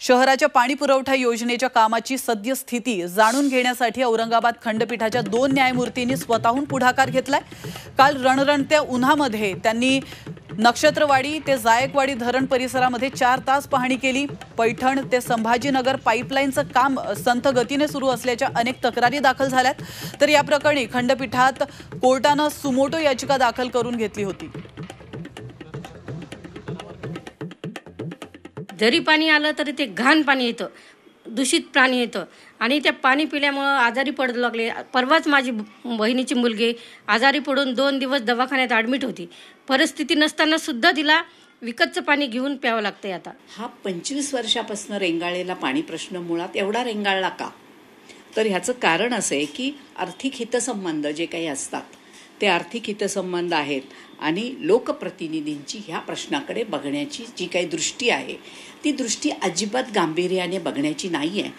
शहराच्या पाणी पुरवठा योजनेच्या कामाची सद्यस्थिती जाणून घेण्यासाठी औरंगाबाद खंडपीठाच्या 2 न्यायमूर्तींनी स्वतःहून पुढाकार घेतलाय। काल रणरणत्या उन्हामध्ये त्यांनी नक्षत्रवाडी ते जायकवाडी धरण परिसरामध्ये 4 तास पाहणी केली। पैठण ते संभाजीनगर पाईपलाईनचं काम संथ गतीने सुरू असल्याच्या अनेक तक्रारी दाखल झाल्यात। तर या प्रकरणी खंडपीठात कोर्टाने सुमोटो याचिका दाखल करून घेतली होती। जरी पाणी आलं तरी ते घाण पाणी येतं, दूषित पाणी येतं आणि ते पाणी पिल्यामुळे आजारी पडू लागले। परवाच माझी बहिणीची मुलगी आजारी पडून 2 दिवस दवाखान्यात ॲडमिट होती। परिस्थिती नसताना सुद्धा तिला विकतचं पाणी घेऊन प्यावं लागतंय। आता हा 25 वर्षापासून रेंगाळलेला पाणी प्रश्न मुळात एवढा रेंगाळला का? तर ह्याचं कारण असं आहे की आर्थिक हितसंबंध जे काही असतात ते आर्थिक हितसंबंध आहेत आणि लोकप्रतिनिधींची ह्या प्रश्नाकडे बघण्याची जी काही दृष्टी आहे ती दृष्टी अजिबात गांभीर्याने बघण्याची नाही आहे।